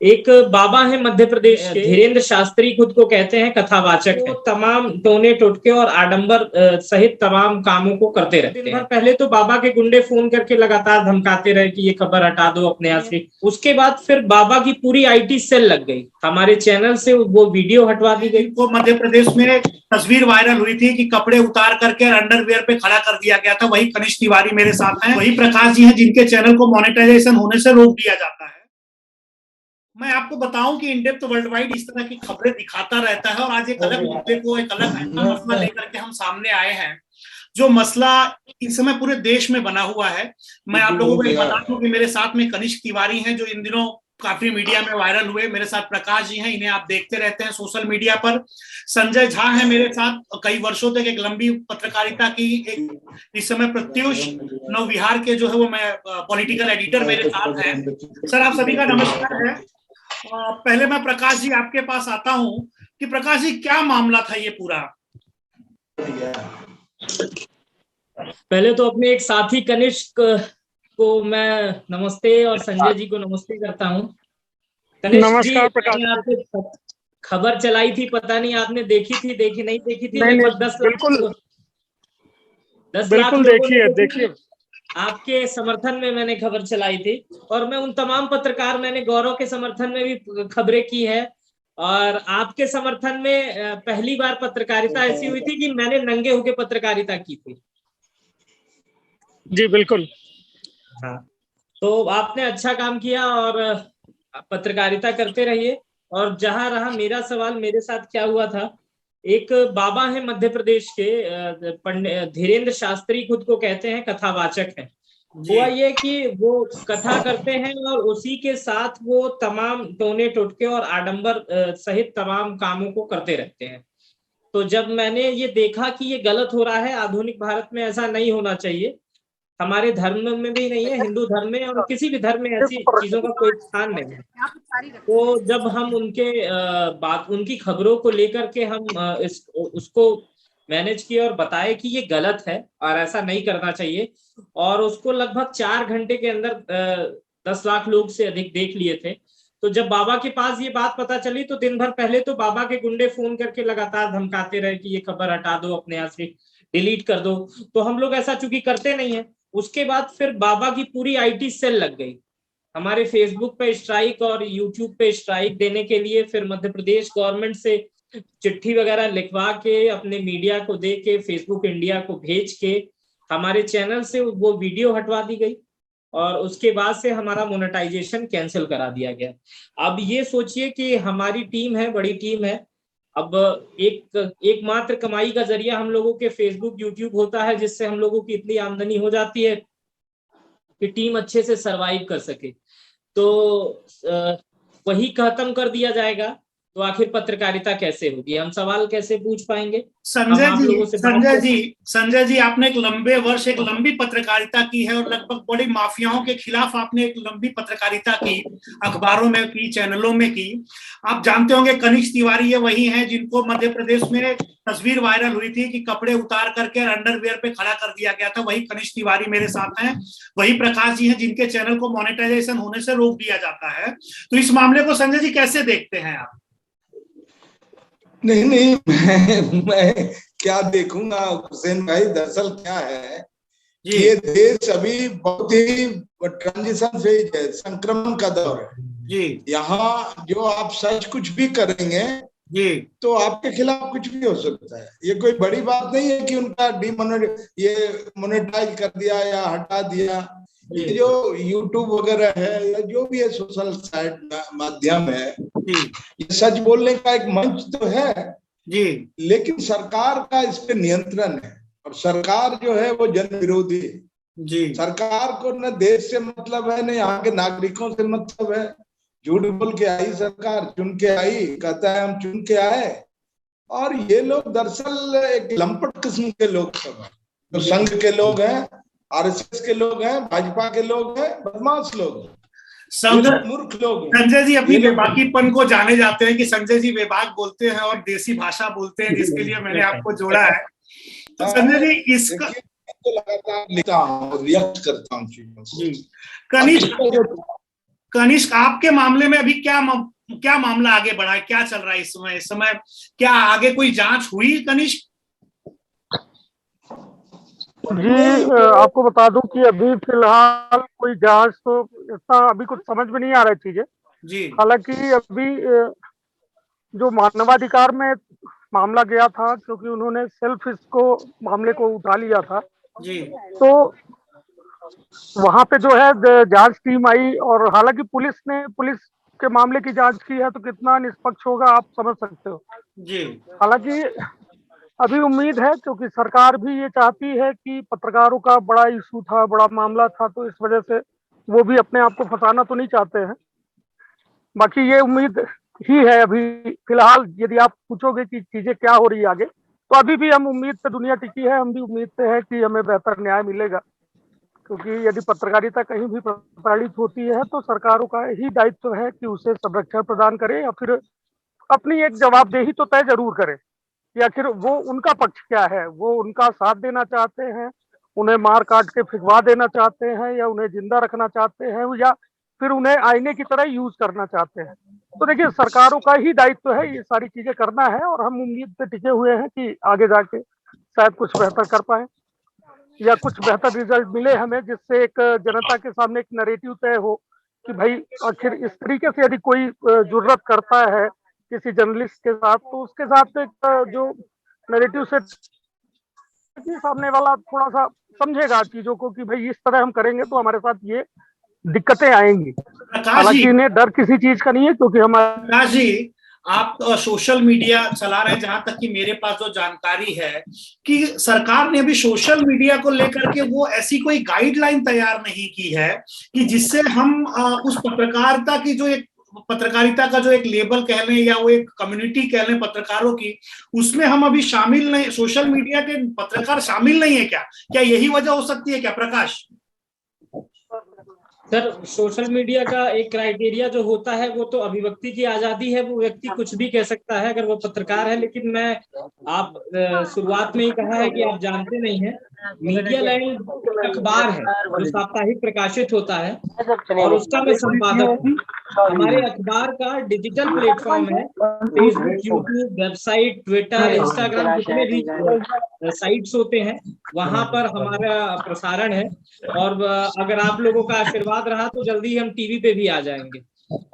एक बाबा है मध्य प्रदेश के, धीरेन्द्र शास्त्री खुद को कहते हैं कथावाचक है। तमाम टोने टोटके और आडंबर सहित तमाम कामों को करते रहते हैं। दिन भर पहले तो बाबा के गुंडे फोन करके लगातार धमकाते रहे कि ये खबर हटा दो अपने यहाँ से। उसके बाद फिर बाबा की पूरी आईटी सेल लग गई, हमारे चैनल से वो वीडियो हटवा दी गई। वो मध्य प्रदेश में तस्वीर वायरल हुई थी कि कपड़े उतार करके अंडरवियर पे खड़ा कर दिया गया था। वही कनिष्क तिवारी मेरे साथ हैं, वही प्रकाश जी हैं जिनके चैनल को मोनेटाइजेशन होने से रोक दिया जाता है। मैं आपको बताऊं कि इन डेप्थ वर्ल्ड वाइड इस तरह की खबरें दिखाता रहता है और आज एक अलग मुद्दे को, एक अलग मसला लेकर के हम सामने आए हैं, जो मसला इस समय पूरे देश में बना हुआ है। मैं आप लोगों को बता दूं कि मेरे साथ में कनिष्क तिवारी हैं जो इन दिनों काफी मीडिया में वायरल हुए। मेरे साथ प्रकाश जी हैं, इन्हें आप देखते रहते हैं सोशल मीडिया पर। संजय झा है मेरे साथ, कई वर्षों तक एक लंबी पत्रकारिता की, एक इस समय प्रत्युष नवविहार के जो है वो मैं पॉलिटिकल एडिटर मेरे साथ हैं। सर आप सभी का नमस्कार है। पहले मैं प्रकाश जी आपके पास आता हूं कि प्रकाश जी क्या मामला था ये पूरा। पहले तो अपने एक साथी कनिष्क को मैं नमस्ते और संजय जी को नमस्ते करता हूँ। कनिष्क जी, मैंने आपको खबर चलाई थी, पता नहीं आपने देखी थी, देखी नहीं देखी थी। लगभग 10 लाख देखिए आपके समर्थन में मैंने खबर चलाई थी और मैं उन तमाम पत्रकार, मैंने गौरव के समर्थन में भी खबरें की है और आपके समर्थन में पहली बार पत्रकारिता ऐसी हुई थी कि मैंने नंगे होके पत्रकारिता की थी। जी बिल्कुल। हाँ, तो आपने अच्छा काम किया और पत्रकारिता करते रहिए। और जहां रहा मेरा सवाल, मेरे साथ क्या हुआ था, एक बाबा है मध्य प्रदेश के, पंडित धीरेन्द्र शास्त्री खुद को कहते हैं कथावाचक है। हुआ ये कि वो कथा करते हैं और उसी के साथ वो तमाम टोने टोटके और आडंबर सहित तमाम कामों को करते रहते हैं। तो जब मैंने ये देखा कि ये गलत हो रहा है, आधुनिक भारत में ऐसा नहीं होना चाहिए, हमारे धर्म में भी नहीं है, हिंदू धर्म में और किसी भी धर्म में ऐसी चीजों का कोई स्थान नहीं है। तो जब हम उनकी खबरों को लेकर के हम उसको मैनेज किए और बताए कि ये गलत है और ऐसा नहीं करना चाहिए, और उसको लगभग 4 घंटे के अंदर 10 लाख लोग से अधिक देख लिए थे। तो जब बाबा के पास ये बात पता चली तो दिन भर पहले तो बाबा के गुंडे फोन करके लगातार धमकाते रहे कि ये खबर हटा दो अपने यहाँ से, डिलीट कर दो। तो हम लोग ऐसा चूंकि करते नहीं है, उसके बाद फिर बाबा की पूरी आईटी सेल लग गई, हमारे फेसबुक पे स्ट्राइक और यूट्यूब पे स्ट्राइक देने के लिए। फिर मध्य प्रदेश गवर्नमेंट से चिट्ठी वगैरह लिखवा के, अपने मीडिया को दे के, फेसबुक इंडिया को भेज के हमारे चैनल से वो वीडियो हटवा दी गई और उसके बाद से हमारा मोनेटाइजेशन कैंसिल करा दिया गया। अब ये सोचिए कि हमारी टीम है, बड़ी टीम है। अब एकमात्र कमाई का जरिया हम लोगों के फेसबुक यूट्यूब होता है, जिससे हम लोगों की इतनी आमदनी हो जाती है कि टीम अच्छे से सरवाइव कर सके। तो वही खत्म कर दिया जाएगा तो आखिर पत्रकारिता कैसे होगी, हम सवाल कैसे पूछ पाएंगे? संजय जी आपने एक लंबे वर्ष एक लंबी पत्रकारिता की है और लगभग बड़ी माफियाओं के खिलाफ आपने एक लंबी पत्रकारिता की, अखबारों में की, चैनलों में की। आप जानते होंगे कनिष्क तिवारी ये वही हैं जिनको मध्य प्रदेश में तस्वीर वायरल हुई थी कि कपड़े उतार करके अंडरवियर पे खड़ा कर दिया गया था। वही कनिष्क तिवारी मेरे साथ हैं, वही प्रकाश जी हैं जिनके चैनल को मोनेटाइजेशन होने से रोक दिया जाता है। तो इस मामले को संजय जी कैसे देखते हैं आप? नहीं, मैं क्या देखूंगा हुसैन भाई, दरअसल क्या है, ये देश अभी बहुत ही ट्रांजिशन फेज है, संक्रमण का दौर है जी। यहाँ जो आप सच कुछ भी करेंगे जी तो आपके खिलाफ कुछ भी हो सकता है। ये कोई बड़ी बात नहीं है कि उनका मोनेटाइज कर दिया या हटा दिया। ये जो यूट्यूब वगैरह है या जो भी है सोशल साइट माध्यम है, ये सच बोलने का एक मंच तो है जी, लेकिन सरकार का इस पे नियंत्रण है और सरकार जो है वो जन विरोधी जी। सरकार को न देश से मतलब है, न यहाँ के नागरिकों से मतलब है। झूठ बोल के आई सरकार, चुन के आई, कहता है हम चुन के आए। और ये लोग दरअसल एक लंपट किस्म के लोग सब हैं, जो संघ के लोग हैं, आरएसएस के लोग हैं, भाजपा के लोग हैं, बदमाश लोग हैं, मूर्ख लोग हैं। संजय जी अपनी बेबाकीपन को जाने जाते हैं कि संजय जी बेबाक बोलते हैं और देसी भाषा बोलते हैं, जिसके लिए मैंने आपको जोड़ा है। तो संजय जी इसका तो लगातार लिखता हूँ, रिएक्ट करता हूँ चीजों को। कनिष्क कनिष्क, आपके मामले में अभी क्या मामला आगे बढ़ा है, क्या चल रहा है इस समय क्या आगे कोई जांच हुई कनिष्क? जी, आपको बता दूं कि अभी फिलहाल कोई जांच तो इतना अभी कुछ समझ में नहीं आ रहा है चीजें जी। हालांकि अभी जो मानवाधिकार में मामला गया था, क्योंकि उन्होंने सेल्फ इसको मामले को उठा लिया था जी। तो वहां पे जो है जांच टीम आई, और हालांकि पुलिस के मामले की जांच की है तो कितना निष्पक्ष होगा आप समझ सकते हो। जी। हालांकि अभी उम्मीद है, क्योंकि सरकार भी ये चाहती है कि पत्रकारों का बड़ा इशू था, बड़ा मामला था, तो इस वजह से वो भी अपने आप को फंसाना तो नहीं चाहते हैं। बाकी ये उम्मीद ही है अभी फिलहाल। यदि आप पूछोगे कि चीजें क्या हो रही है आगे, तो अभी भी हम उम्मीद पे दुनिया टिकी है, हम भी उम्मीद पे है कि हमें बेहतर न्याय मिलेगा, क्योंकि यदि पत्रकारिता कहीं भी प्रताड़ित होती है तो सरकारों का ही दायित्व है कि उसे संरक्षण प्रदान करे या फिर अपनी एक जवाबदेही तो तय जरूर करे कि आखिर वो उनका पक्ष क्या है, वो उनका साथ देना चाहते हैं, उन्हें मार काट के फिकवा देना चाहते हैं, या उन्हें जिंदा रखना चाहते हैं, या फिर उन्हें आईने की तरह यूज करना चाहते हैं। तो देखिए, सरकारों का ही दायित्व है ये सारी चीजें करना है, और हम उम्मीद पे टिके हुए हैं कि आगे जाके शायद कुछ बेहतर कर पाए या कुछ बेहतर रिजल्ट मिले हमें, जिससे एक जनता के सामने एक नैरेटिव तय हो कि भाई आखिर इस तरीके से यदि कोई जुर्रत करता है किसी जर्नलिस्ट के साथ, तो उसके साथ एक जो नैरेटिव से सामने वाला थोड़ा सा समझेगा चीजों को कि भाई इस तरह हम करेंगे तो हमारे साथ ये दिक्कतें आएंगी। हालांकि इन्हें डर किसी चीज का नहीं है, क्योंकि हमारे प्रकाश जी, आप सोशल मीडिया चला रहे हैं, जहां तक कि मेरे पास जो जानकारी है कि सरकार ने अभी सोशल मीडिया को लेकर के वो ऐसी कोई गाइडलाइन तैयार नहीं की है कि जिससे हम उस पत्रकारिता का जो एक लेबल कह लें या वो एक कम्युनिटी कह लें पत्रकारों की, उसमें हम अभी शामिल नहीं, सोशल मीडिया के पत्रकार शामिल नहीं है। क्या यही वजह हो सकती है क्या प्रकाश? सर, सोशल मीडिया का एक क्राइटेरिया जो होता है वो तो अभिव्यक्ति की आजादी है, वो व्यक्ति कुछ भी कह सकता है अगर वो पत्रकार है। लेकिन मैं आप शुरुआत में ही कहा है कि आप जानते नहीं हैं, मीडिया लैंड अखबार है जो साप्ताहिक प्रकाशित होता है और उसका मैं संपादक हूँ। हमारे अखबार का डिजिटल प्लेटफॉर्म है, Facebook, YouTube, website, Twitter, Instagram, जितने भी साइट्स होते हैं वहां पर हमारा प्रसारण है। और अगर आप लोगों का आशीर्वाद रहा तो जल्दी हम टीवी पे भी आ जाएंगे।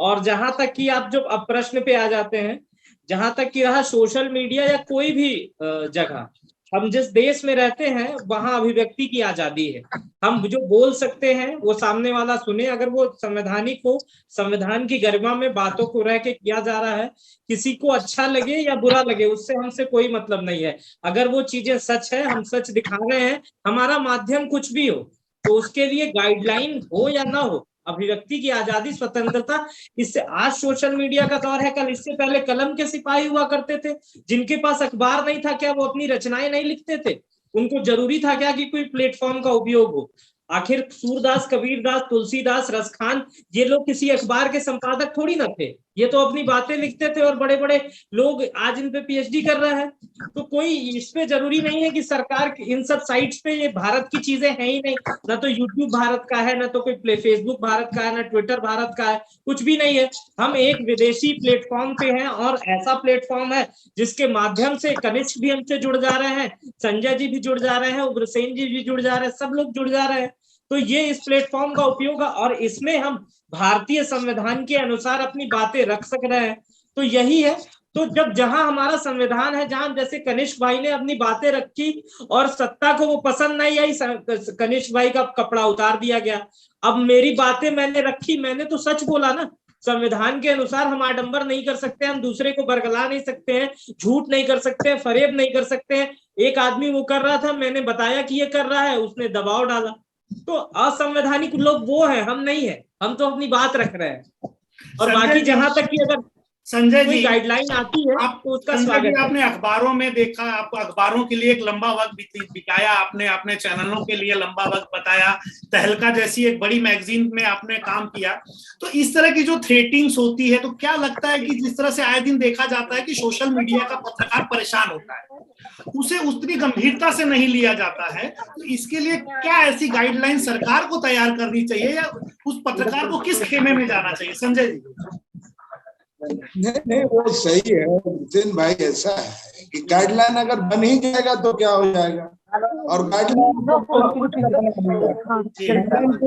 और जहां तक कि आप जो अब प्रश्न पे आ जाते हैं, जहां तक कि रहा सोशल मीडिया या कोई भी जगह, हम जिस देश में रहते हैं वहां अभिव्यक्ति की आजादी है। हम जो बोल सकते हैं वो सामने वाला सुने, अगर वो संवैधानिक हो, संविधान की गरिमा में बातों को रह के किया जा रहा है, किसी को अच्छा लगे या बुरा लगे उससे हमसे कोई मतलब नहीं है। अगर वो चीजें सच है, हम सच दिखा रहे हैं, हमारा माध्यम कुछ भी हो, तो उसके लिए गाइडलाइन हो या ना हो, अभिव्यक्ति की आजादी, स्वतंत्रता, इससे आज सोशल मीडिया का दौर है। कल इससे पहले कलम के सिपाही हुआ करते थे, जिनके पास अखबार नहीं था, क्या वो अपनी रचनाएं नहीं लिखते थे? उनको जरूरी था क्या कि कोई प्लेटफॉर्म का उपयोग हो? आखिर सूरदास, कबीरदास, तुलसीदास, रसखान, ये लोग किसी अखबार के संपादक थोड़ी ना थे, ये तो अपनी बातें लिखते थे और बड़े बड़े लोग आज इन पे पीएचडी कर रहे हैं। तो कोई इस पे जरूरी नहीं है कि सरकार इन सब साइट्स पे, ये भारत की चीजें हैं ही नहीं, ना तो यूट्यूब भारत का है, ना तो कोई फेसबुक भारत का है, ना ट्विटर भारत का है, कुछ भी नहीं है। हम एक विदेशी प्लेटफॉर्म पे हैं, और ऐसा प्लेटफॉर्म है जिसके माध्यम से कनिष्क भी हमसे जुड़ जा रहे हैं, संजय जी भी जुड़ जा रहे हैं, उग्रसेन जी भी जुड़ जा रहे हैं, सब लोग जुड़ जा रहे हैं। तो ये इस प्लेटफॉर्म का उपयोग है और इसमें हम भारतीय संविधान के अनुसार अपनी बातें रख सक रहे हैं, तो यही है। तो जब जहां हमारा संविधान है, जहां जैसे कनिष्क भाई ने अपनी बातें रखी और सत्ता को वो पसंद नहीं आई, कनिष्क भाई का कपड़ा उतार दिया गया। अब मेरी बातें मैंने रखी, मैंने तो सच बोला ना। संविधान के अनुसार हम आडंबर नहीं कर सकते, हम दूसरे को बरगला नहीं सकते हैं, झूठ नहीं कर सकते हैं, फरेब नहीं कर सकते हैं। एक आदमी वो कर रहा था, मैंने बताया कि ये कर रहा है, उसने दबाव डाला, तो असंवैधानिक लोग वो है, हम नहीं है, हम तो अपनी बात रख रहे हैं। और बाकी जहां तक कि अगर संजय कोई जी, गाइडलाइन आती है आप तो उसका संजय स्वागत जी, है। आपने अखबारों में देखा, आप अखबारों के लिए एक लंबा वक्त बिताया आपने, अपने चैनलों के लिए लंबा वक्त बताया, तहलका जैसी एक बड़ी मैगजीन में आपने काम किया। तो इस तरह की जो थ्रेटिंग्स होती है, तो क्या लगता है कि जिस तरह से आए दिन देखा जाता है कि सोशल मीडिया का पत्रकार परेशान होता है, उसे उतनी गंभीरता से नहीं लिया जाता है, तो इसके लिए क्या ऐसी गाइडलाइन सरकार को तैयार करनी चाहिए, या उस पत्रकार को किस खेमे में जाना चाहिए? संजय जी। नहीं, वो सही है जितेन भाई। ऐसा है कि गाइडलाइन अगर बन ही जाएगा तो क्या हो जाएगा, और गाइडलाइन तो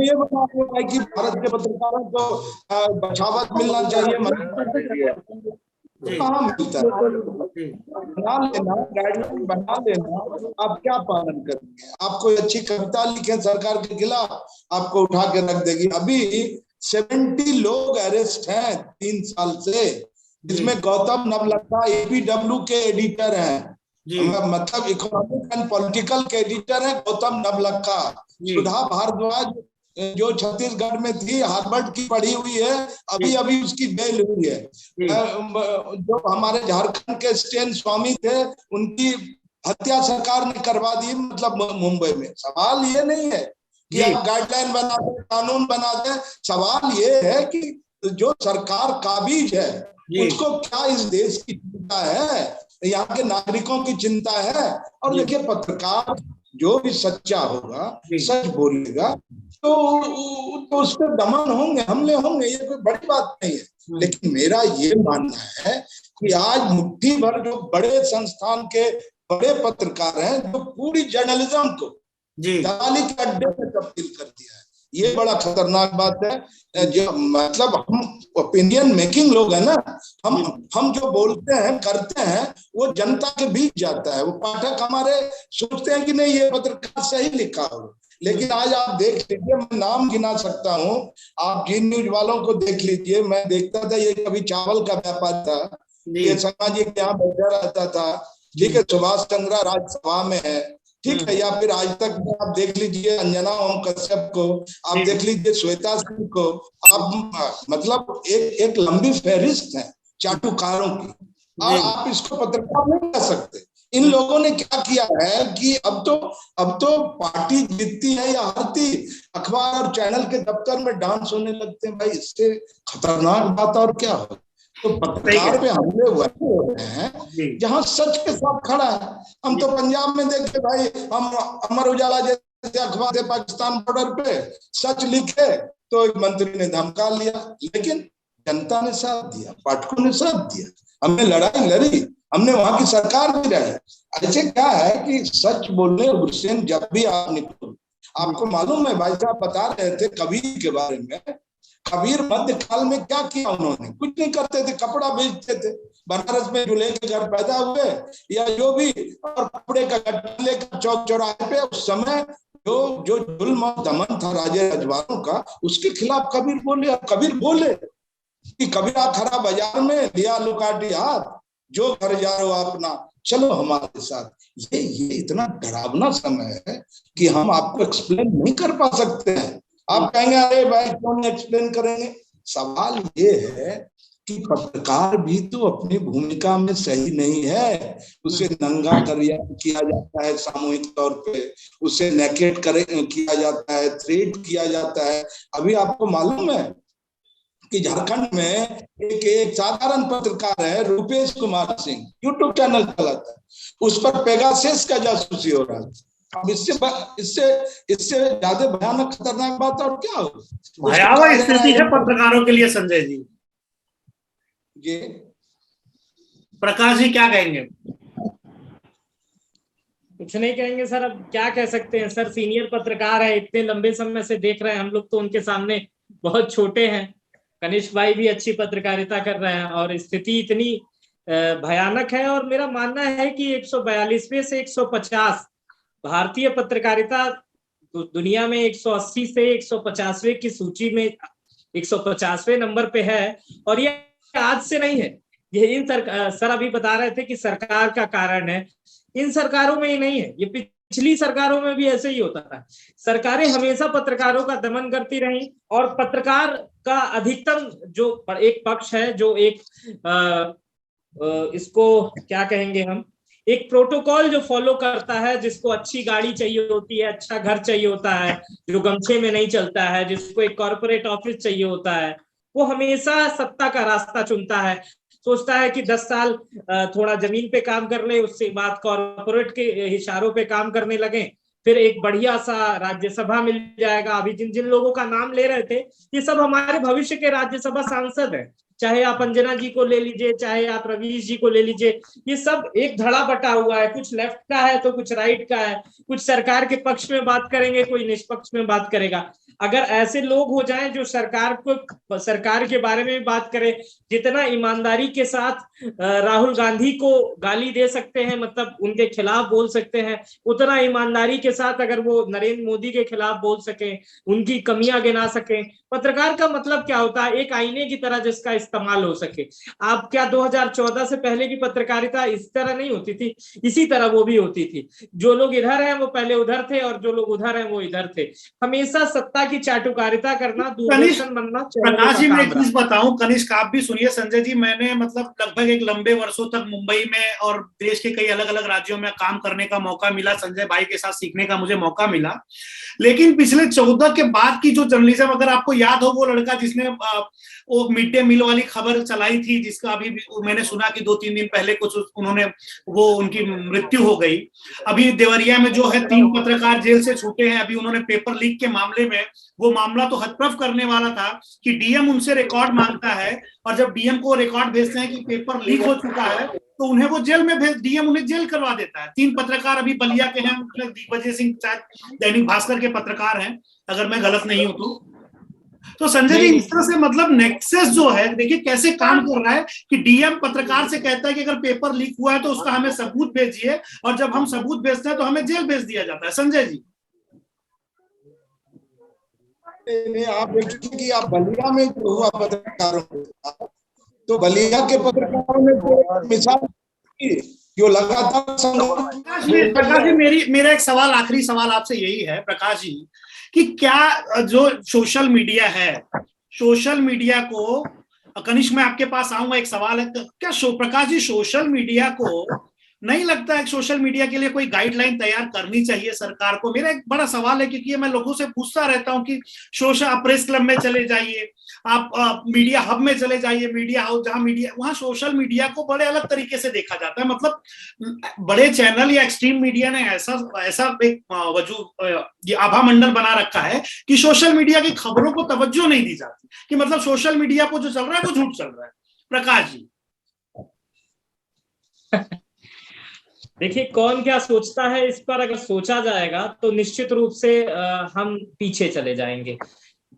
ये बना है कि भारत के पत्रकारों को बचावत मिलना चाहिए, कहाँ मिलता है? बना लेना, गाइडलाइन बना लेना, आप क्या पालन करेंगे? आप कोई अच्छी कविता लिखे सरकार के खिलाफ, आपको उठा के रख देगी। अभी 70 लोग अरेस्ट हैं 3 साल से, जिसमें गौतम नवलखा APW के एडिटर हैं, मतलब इकोनॉमिक एंड पॉलिटिकल के एडिटर है गौतम नवलखा। सुधा भारद्वाज जो छत्तीसगढ़ में थी, हार्वर्ड की पढ़ी हुई है, अभी अभी उसकी बेल हुई है। जो हमारे झारखंड के स्टेन स्वामी थे, उनकी हत्या सरकार ने करवा दी, मतलब मुंबई में। सवाल ये नहीं है कि आप गाइडलाइन बना दें, कानून बना दें, सवाल ये है कि जो सरकार काबिज है उसको क्या इस देश की चिंता है, यहाँ के नागरिकों की चिंता है। और देखिए, पत्रकार जो भी सच्चा होगा, सच बोलेगा, तो उस पर दमन होंगे, हमले होंगे, ये कोई बड़ी बात नहीं है। लेकिन मेरा ये मानना है कि आज मुट्ठी भर जो बड़े संस्थान के बड़े पत्रकार हैं, जो पूरी जर्नलिज्म को दलाली के अड्डे में तब्दील कर दिया है, ये बड़ा खतरनाक बात है। जो मतलब हम ओपिनियन मेकिंग लोग हैं ना, हम जो बोलते हैं करते हैं वो जनता के बीच जाता है। वो पाठक हमारे सोचते हैं कि नहीं ये पत्रकार सही लिखा हो, लेकिन आज आप देख लीजिए, मैं नाम गिना सकता हूँ, आप जी न्यूज वालों को देख लीजिए। मैं देखता था, ये कभी चावल का व्यापार था, ये सामाजिक यहाँ बैठा रहता था, ठीक है, सुभाष चंद्रा राज्यसभा में है, ठीक है, या फिर आज तक में आप देख लीजिए अंजना ओम कश्यप को, आप देख लीजिए श्वेता सिंह को, आप मतलब एक लंबी फहरिस्त है चाटुकारों की, और आप इसको पत्रकार नहीं कह सकते। इन लोगों ने क्या किया है कि अब तो पार्टी जीतती है या हारती, अखबार और चैनल के दफ्तर में डांस होने लगते हैं। भाई, इससे खतरनाक बात और क्या हो? तो पत्रकार पे हमले हुए हैं जहां सच के साथ खड़ा है। हम तो पंजाब में देखे भाई, हम अमर उजाला जैसे अखबार थे पाकिस्तान बॉर्डर पे, सच लिखे तो एक मंत्री ने धमका लिया, लेकिन जनता ने साथ दिया, पाठकों ने साथ दिया, हमने लड़ाई लड़ी, हमने वहां की सरकार भी रही। ऐसे क्या है कि सच बोलने और गुस्से में जब भी आप निकलो, आपको मालूम है, भाई साहब बता रहे थे कबीर के बारे में। कबीर मध्यकाल में क्या किया उन्होंने? कुछ नहीं करते थे, कपड़ा बेचते थे। बनारस में दूल्हे के घर पैदा हुए या जो भी, और कपड़े का गट्टा लेकर चौक चौराहे पे, उस समय जो जुल्म और दमन था राजे रजवाड़ों का, उसके खिलाफ कबीर बोले। और कबीर बोले कि कबीरा खरा बाजार में लिया लुकाटी हाथ, जो घर जा रहे हो अपना चलो हमारे साथ। ये इतना डरावना समय है कि हम आपको एक्सप्लेन नहीं कर पा सकते हैं। आप कहेंगे अरे भाई क्यों नहीं एक्सप्लेन करेंगे? सवाल ये है कि पत्रकार भी तो अपनी भूमिका में सही नहीं है। उसे नंगा किया जाता है सामूहिक तौर पे, उसे नेकेट किया जाता है, थ्रेट किया जाता है। अभी आपको मालूम है कि झारखंड में एक साधारण पत्रकार है रूपेश कुमार सिंह, यूट्यूब चैनल चलाता है, उस पर पेगासस का जासूसी हो रहा है। अब इससे ज्यादा भयानक खतरनाक बात और क्या हो? भयावह स्थिति है पत्रकारों के लिए। संजय जी, ये प्रकाश जी क्या कहेंगे? कुछ नहीं कहेंगे सर, अब क्या कह सकते हैं सर, सीनियर पत्रकार है, इतने लंबे समय से देख रहे हैं हम लोग, तो उनके सामने बहुत छोटे हैं। कनिष्क भाई भी अच्छी पत्रकारिता कर रहे हैं और स्थिति इतनी भयानक है। और मेरा मानना है कि 142वें से 150 भारतीय पत्रकारिता दुनिया में 180 से 150वें की सूची में 150वें नंबर पे है। और ये आज से नहीं है, ये सर अभी बता रहे थे कि सरकार का कारण है, इन सरकारों में ही नहीं है, ये पिछली सरकारों में भी ऐसे ही होता था। सरकारें हमेशा पत्रकारों का दमन करती रही और पत्रकार का अधिकतम जो एक पक्ष है, जो एक इसको क्या कहेंगे हम, एक प्रोटोकॉल जो फॉलो करता है, जिसको अच्छी गाड़ी चाहिए होती है, अच्छा घर चाहिए होता है, जो गमछे में नहीं चलता है, जिसको एक कॉर्पोरेट ऑफिस चाहिए होता है, वो हमेशा सत्ता का रास्ता चुनता है। सोचता है कि 10 साल थोड़ा जमीन पे काम कर ले, उसके बाद कॉर्पोरेट के इशारों पे काम करने लगे, फिर एक बढ़िया सा राज्यसभा मिल जाएगा। अभी जिन जिन लोगों का नाम ले रहे थे, ये सब हमारे भविष्य के राज्यसभा सांसद हैं। चाहे आप अंजना जी को ले लीजिए, चाहे आप रवीश जी को ले लीजिए, ये सब एक धड़ा बटा हुआ है, कुछ लेफ्ट का है तो कुछ राइट का है, कुछ सरकार के पक्ष में बात करेंगे, कोई निष्पक्ष में बात करेगा। अगर ऐसे लोग हो जाएं जो सरकार के बारे में बात करें, जितना ईमानदारी के साथ राहुल गांधी को गाली दे सकते हैं, मतलब उनके खिलाफ बोल सकते हैं, उतना ईमानदारी के साथ अगर वो नरेंद्र मोदी के खिलाफ बोल सके, उनकी कमियां गिना सके। पत्रकार का मतलब क्या होता है? एक आईने की तरह जिसका इस्तेमाल हो सके। आप क्या 2014 से पहले की पत्रकारिता इस तरह नहीं होती थी? इसी तरह वो भी होती थी। जो लोग इधर हैं वो पहले उधर थे, और जो लोग उधर हैं वो इधर थे। हमेशा सत्ता की चाटुकारिता करना, दूरदर्शन बनना। प्रकाश जी, मैं एक चीज बताऊं, कनिष्क आप भी सुनिए। संजय जी, मैंने मतलब लगभग एक लंबे वर्षों तक मुंबई में और देश के कई अलग अलग राज्यों में काम करने का मौका मिला, संजय भाई के साथ सीखने का मुझे मौका मिला। लेकिन पिछले 14 के बाद की जो जर्नलिज्म, अगर आपको याद हो, वो लड़का जिसने वो मिड डे मील वाली खबर चलाई थी, जिसका अभी मैंने सुना कि 2-3 दिन पहले कुछ उन्होंने उनकी मृत्यु हो गई। अभी देवरिया में जो है 3 पत्रकार जेल से छूटे हैं। अभी उन्होंने पेपर लीक के मामले में, वो मामला तो हतप्रभ करने वाला था कि डीएम उनसे रिकॉर्ड मांगता है, और जब डीएम को रिकॉर्ड भेजते हैं कि पेपर लीक हो चुका है, तो उन्हें वो जेल में डीएम उन्हें जेल करवा देता है। 3 पत्रकार अभी बलिया के हैं, दिग्विजय सिंह दैनिक भास्कर के पत्रकार हैं, अगर मैं गलत नहीं हूं तो संजय जी, इस तरह से मतलब नेक्सस जो है, देखिए कैसे काम कर रहा है कि डीएम पत्रकार से कहता है कि अगर पेपर लीक हुआ है तो उसका हमें सबूत भेजिए, और जब हम सबूत भेजते हैं तो हमें जेल भेज दिया जाता है। संजय जी, आप देखिए कि आप बलिया में जो हुआ पत्रकारों को, तो बलिया के पत्रकारों में तो मिसाल जो लगातार। प्रकाश जी, मेरा एक सवाल, आखिरी सवाल आपसे यही है प्रकाश जी, कि क्या जो सोशल मीडिया है, सोशल मीडिया को, कनिष्क मैं आपके पास आऊंगा, एक सवाल है, क्या प्रकाश जी सोशल मीडिया को नहीं लगता है सोशल मीडिया के लिए कोई गाइडलाइन तैयार करनी चाहिए सरकार को? मेरा एक बड़ा सवाल है, क्योंकि मैं लोगों से पूछता रहता हूं कि सोशल प्रेस क्लब में चले जाइए, आप मीडिया हब में चले जाइए, मीडिया हाउस जहां मीडिया, वहां सोशल मीडिया को बड़े अलग तरीके से देखा जाता है। मतलब बड़े चैनल या एक्सट्रीम मीडिया ने ऐसा एक वजूद, आभा मंडल बना रखा है कि सोशल मीडिया की खबरों को तवज्जो नहीं दी जाती, कि मतलब सोशल मीडिया पर जो चल रहा है वो झूठ चल रहा है। प्रकाश जी, देखिए, कौन क्या सोचता है इस पर अगर सोचा जाएगा तो निश्चित रूप से हम पीछे चले जाएंगे।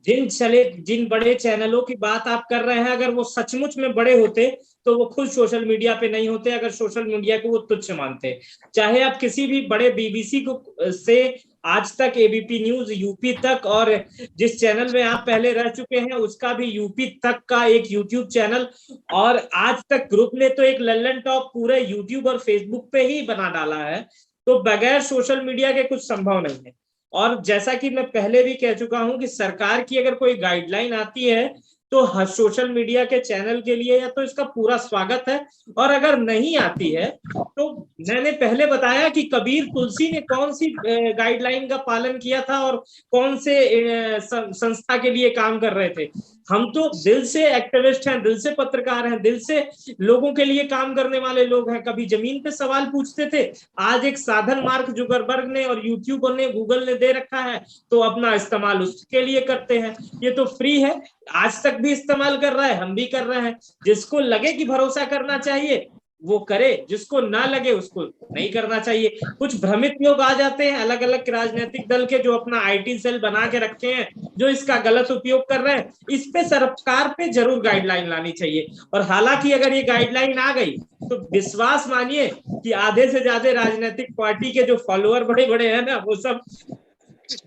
जिन बड़े चैनलों की बात आप कर रहे हैं, अगर वो सचमुच में बड़े होते तो वो खुद सोशल मीडिया पे नहीं होते, अगर सोशल मीडिया को वो तुच्छ मानते। चाहे आप किसी भी बड़े बीबीसी को से आज तक, एबीपी न्यूज यूपी तक, और जिस चैनल में आप पहले रह चुके हैं उसका भी यूपी तक का एक यूट्यूब चैनल, और आज तक ग्रुप ने तो एक लल्लन टॉप पूरे यूट्यूब और फेसबुक पे ही बना डाला है, तो बगैर सोशल मीडिया के कुछ संभव नहीं है। और जैसा कि मैं पहले भी कह चुका हूं कि सरकार की अगर कोई गाइडलाइन आती है तो हर सोशल मीडिया के चैनल के लिए या तो इसका पूरा स्वागत है, और अगर नहीं आती है तो मैंने पहले बताया कि कबीर तुलसी ने कौन सी गाइडलाइन का पालन किया था और कौन से संस्था के लिए काम कर रहे थे। हम तो दिल से एक्टिविस्ट हैं, दिल से पत्रकार हैं, दिल से लोगों के लिए काम करने वाले लोग हैं। कभी जमीन पे सवाल पूछते थे, आज एक साधन मार्क जुकरबर्ग ने और यूट्यूब ने, गूगल ने दे रखा है, तो अपना इस्तेमाल उसके लिए करते हैं। ये तो फ्री है, आज तक भी इस्तेमाल कर रहा है, हम भी कर रहे हैं। जिसको लगे कि भरोसा करना चाहिए वो करे, जिसको ना लगे उसको नहीं करना चाहिए। कुछ भ्रमित लोग आ जाते हैं, अलग अलग राजनीतिक दल के, जो अपना आईटी सेल बना के रखे हैं, जो इसका गलत उपयोग कर रहे हैं। इस पे सरकार पे जरूर गाइडलाइन लानी चाहिए। और हालांकि अगर ये गाइडलाइन आ गई तो विश्वास मानिए कि आधे से ज्यादा राजनीतिक पार्टी के जो फॉलोअर बड़े बड़े हैं ना, वो सब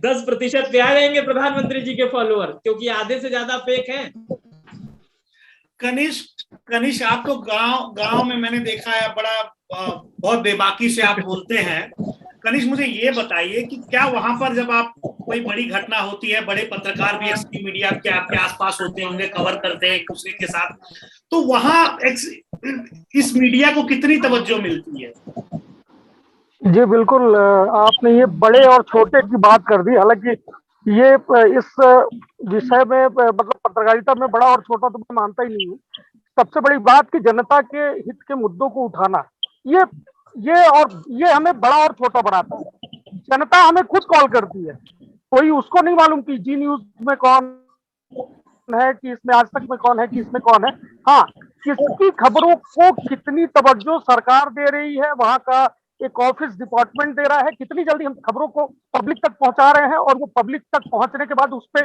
10% पे आ जाएंगे प्रधानमंत्री जी के फॉलोअर, क्योंकि आधे से ज्यादा फेक हैं। कनिष्क, आप तो गांव में मैंने देखा है, बड़ा बहुत बेबाकी से आप बोलते हैं, कनिष्क मुझे ये बताइए कि क्या वहां पर जब आप कोई बड़ी घटना होती है, बड़े पत्रकार भी एक्सट्रीम मीडिया के आपके आसपास होते होंगे, कवर करते हैं एक दूसरे के साथ, तो वहां इस मीडिया को कितनी तवज्जो मिलती है? जी बिल्कुल, आपने ये बड़े और छोटे की बात कर दी। हालांकि ये इस विषय में मतलब पत्रकारिता में बड़ा और छोटा तो मैं मानता ही नहीं हूँ। सबसे बड़ी बात कि जनता के हित के मुद्दों को उठाना, ये हमें बड़ा और छोटा बनाता है। जनता हमें खुद कॉल करती है, कोई उसको नहीं मालूम कि जी न्यूज में कौन है, कि इसमें आज तक में कौन है, कि इसमें कौन है। हाँ, किसकी खबरों को कितनी तवज्जो सरकार दे रही है, वहां का एक ऑफिस डिपार्टमेंट दे रहा है, कितनी जल्दी हम खबरों को पब्लिक तक पहुंचा रहे हैं, और वो पब्लिक तक पहुंचने के बाद उस पे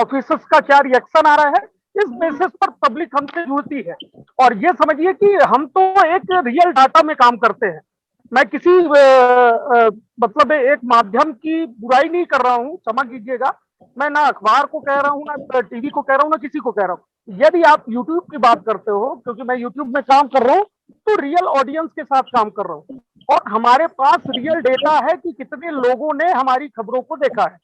ऑफिसर्स का क्या रिएक्शन आ रहा है, इस बेसिस पर पब्लिक हमसे जुड़ती है। और ये समझिए कि हम तो एक रियल डाटा में काम करते हैं। मैं किसी मतलब एक माध्यम की बुराई नहीं कर रहा हूँ, क्षमा कीजिएगा। मैं ना अखबार को कह रहा हूँ, ना टीवी को कह रहा हूँ, ना किसी को कह रहा हूँ। यदि आप यूट्यूब की बात करते हो, क्योंकि मैं यूट्यूब में काम कर रहा हूँ, तो रियल ऑडियंस के साथ काम कर रहा हूँ, और हमारे पास रियल डेटा है कि कितने लोगों ने हमारी खबरों को देखा है।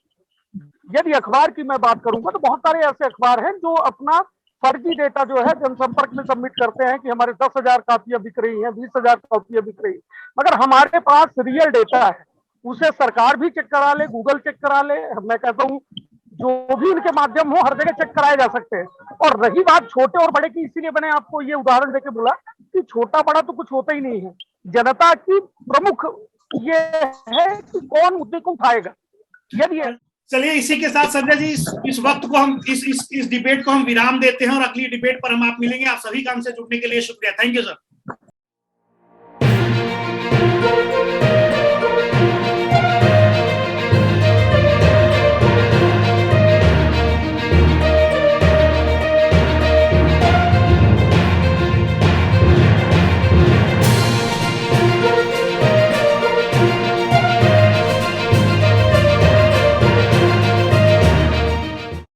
यदि अखबार की मैं बात करूंगा तो बहुत सारे ऐसे अखबार हैं जो अपना फर्जी डेटा जो है जनसंपर्क में सबमिट करते हैं कि हमारे 10,000 कॉपियां बिक रही हैं, 20,000 कॉपियां बिक रही हैं। मगर हमारे पास रियल डेटा है, उसे सरकार भी चेक करा ले, गूगल चेक करा ले, मैं कहता हूँ जो भी इनके माध्यम हो, हर जगह चेक कराए जा सकते हैं। और रही बात छोटे और बड़े की, इसीलिए मैंने आपको ये उदाहरण देके बोला कि छोटा बड़ा तो कुछ होता ही नहीं है। जनता की प्रमुख ये है कि कौन मुद्दे को उठाएगा। यदि चलिए इसी के साथ संजय जी इस वक्त को हम इस डिबेट को हम विराम देते हैं, और अगली डिबेट पर हम आप मिलेंगे। आप सभी का हमसे जुड़ने के लिए शुक्रिया। Thank you sir.